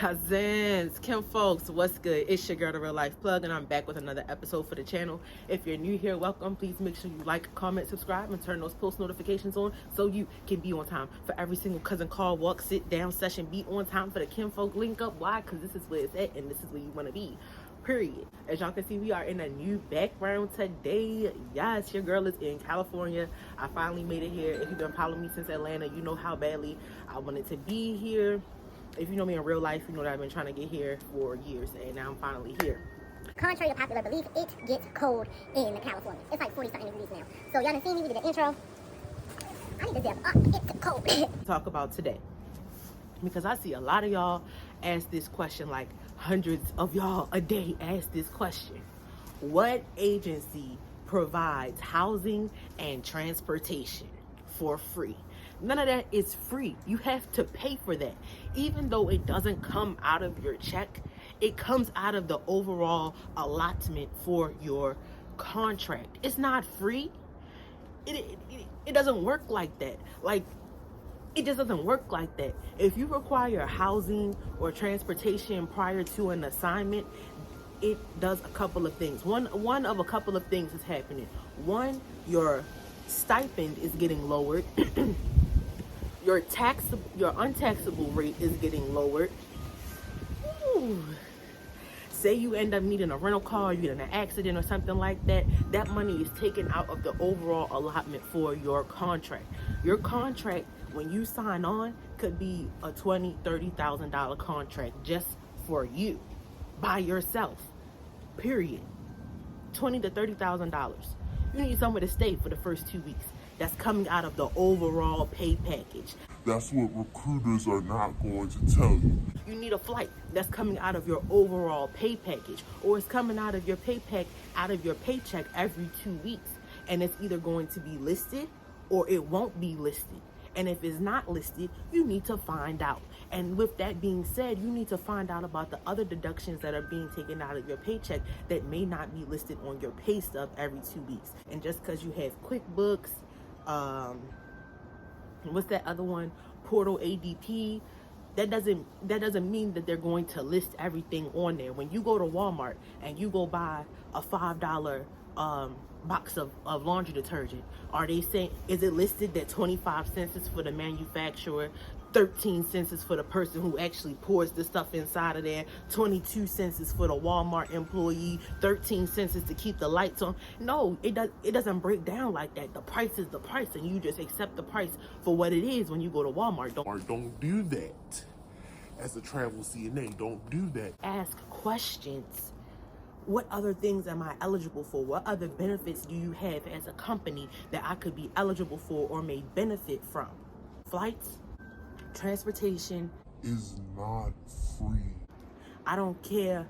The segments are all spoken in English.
Cousins, Kim folks, what's good? It's your girl, the Real Life Plug, and I'm back with another episode for the channel. If you're new here, welcome. Please make sure you like, comment, subscribe, and turn those post notifications on so you can be on time for every single cousin call, walk, sit down session. Be on time for the Kim folk link up. Why? Because this is where it's at and this is where you want to be. Period. As y'all can see, we are in a new background today. Yes, your girl is in California. I finally made it here. If you've been following me since Atlanta, you know how badly I wanted to be here. If you know me in real life, you know that I've been trying to get here for years, and now I'm finally here. Contrary to popular belief, it gets cold in California. It's like 40-something degrees now. So y'all done seen me, we did the intro. I need to zip up, it's cold. Talk about today, because I see a lot of y'all ask this question, like hundreds of y'all a day ask this question. What agency provides housing and transportation for free? None of that is free. You have to pay for that. Even though it doesn't come out of your check, it comes out of the overall allotment for your contract. It's not free. It doesn't work like that. It just doesn't work like that. If you require housing or transportation prior to an assignment, it does a couple of things. One of a couple of things is happening. One, your stipend is getting lowered. Your untaxable rate is getting lowered. Ooh. Say you end up needing a rental car, you get in an accident or something like that, that money is taken out of the overall allotment for your contract. Your contract, when you sign on, could be a $20,000, $30,000 contract just for you, by yourself, period. $20,000 to $30,000. You need somewhere to stay for the first 2 weeks. That's coming out of the overall pay package. That's what recruiters are not going to tell you. You need a flight. That's coming out of your overall pay package, or it's coming out of your out of your paycheck every 2 weeks, and it's either going to be listed or it won't be listed. And if it's not listed, you need to find out. And with that being said, you need to find out about the other deductions that are being taken out of your paycheck that may not be listed on your pay stub every 2 weeks. And just because you have QuickBooks, what's that other one, Portal ADP, that doesn't mean that they're going to list everything on there. When you go to Walmart and you go buy a $5 box of laundry detergent, are they saying, is it listed that 25 cents is for the manufacturer, 13 cents is for the person who actually pours the stuff inside of there, 22 cents is for the Walmart employee, 13 cents is to keep the lights on? No, it doesn't break down like that. The price is the price, and you just accept the price for what it is when you go to Walmart. Don't do that. As a travel CNA, don't do that. Ask questions. What other things am I eligible for? What other benefits do you have as a company that I could be eligible for or may benefit from? Flights, transportation is not free. I don't care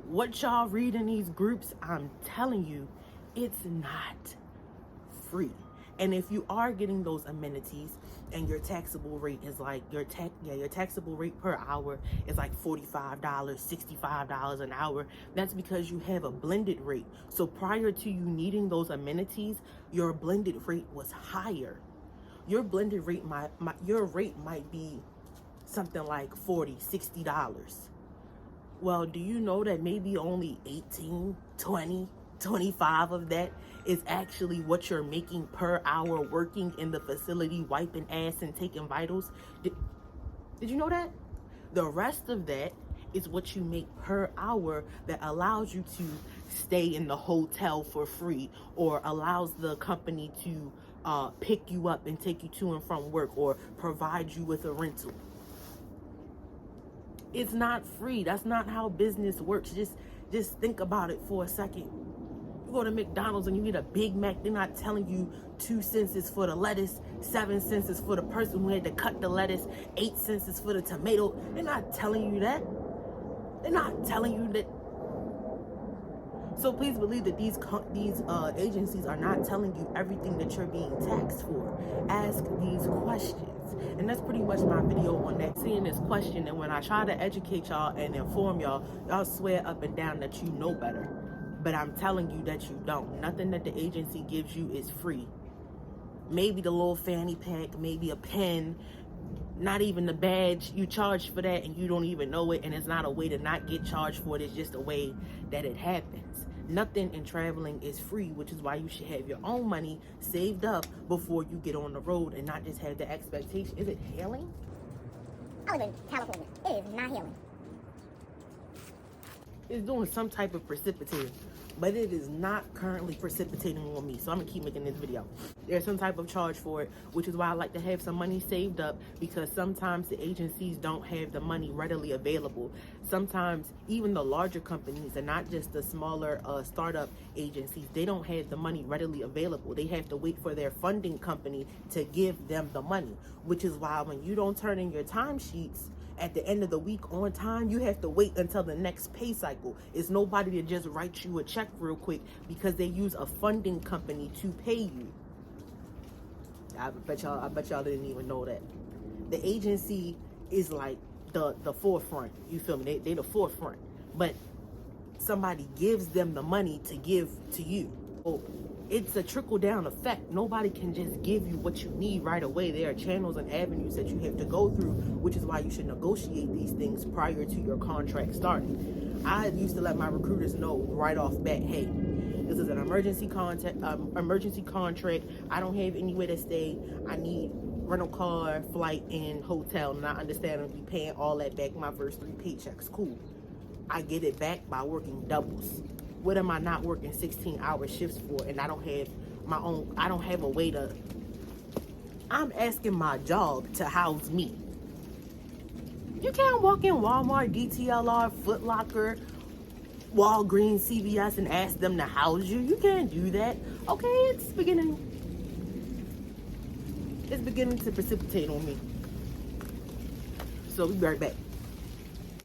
what y'all read in these groups. I'm telling you, it's not free. And if you are getting those amenities and your taxable rate is like your taxable rate per hour is like $45, $65 an hour, that's because you have a blended rate. So prior to you needing those amenities, your blended rate was higher. Your blended rate your rate might be something like $40, $60. Well, do you know that maybe only 18, 20, 25 of that is actually what you're making per hour working in the facility, wiping ass and taking vitals? Did you know that? The rest of that is what you make per hour that allows you to stay in the hotel for free, or allows the company to pick you up and take you to and from work, or provide you with a rental. It's not free. That's not how business works. Just think about it for a second. You go to McDonald's and you get a Big Mac, they're not telling you 2 cents is for the lettuce, 7 cents is for the person who had to cut the lettuce, 8 cents is for the tomato. They're not telling you that. They're not telling you that. So please believe that these agencies are not telling you everything that you're being taxed for. Ask these questions. And that's pretty much my video on that. Seeing this question, and when I try to educate y'all and inform y'all, y'all swear up and down that you know better. But I'm telling you that you don't. Nothing that the agency gives you is free. Maybe the little fanny pack, maybe a pen, not even the badge, you charge for that and you don't even know it, and it's not a way to not get charged for it, it's just a way that it happens. Nothing in traveling is free, which is why you should have your own money saved up before you get on the road and not just have the expectation. Is it hailing? I live in California. It is not hailing. It's doing some type of precipitating, but it is not currently precipitating on me, so I'm gonna keep making this video. There's some type of charge for it, which is why I like to have some money saved up, because sometimes the agencies don't have the money readily available. Sometimes even the larger companies, and not just the smaller startup agencies, they don't have the money readily available. They have to wait for their funding company to give them the money, which is why when you don't turn in your timesheets at the end of the week on time, you have to wait until the next pay cycle. It's nobody to just write you a check real quick, because they use a funding company to pay you. I bet y'all didn't even know that. The agency is like the forefront. You feel me? They the forefront. But somebody gives them the money to give to you. Oh, it's a trickle-down effect. Nobody can just give you what you need right away. There are channels and avenues that you have to go through, which is why you should negotiate these things prior to your contract starting. I used to let my recruiters know right off bat, hey, this is an emergency contract. I don't have anywhere to stay. I need rental car, flight, and hotel. And I understand I'll be paying all that back my first 3 paychecks. Cool. I get it back by working doubles. What am I not working 16-hour shifts for? And I don't have a way to, I'm asking my job to house me. You can't walk in Walmart, DTLR, Foot Locker, Walgreens, CVS, and ask them to house you. You can't do that. Okay, it's beginning to precipitate on me. So we'll be right back.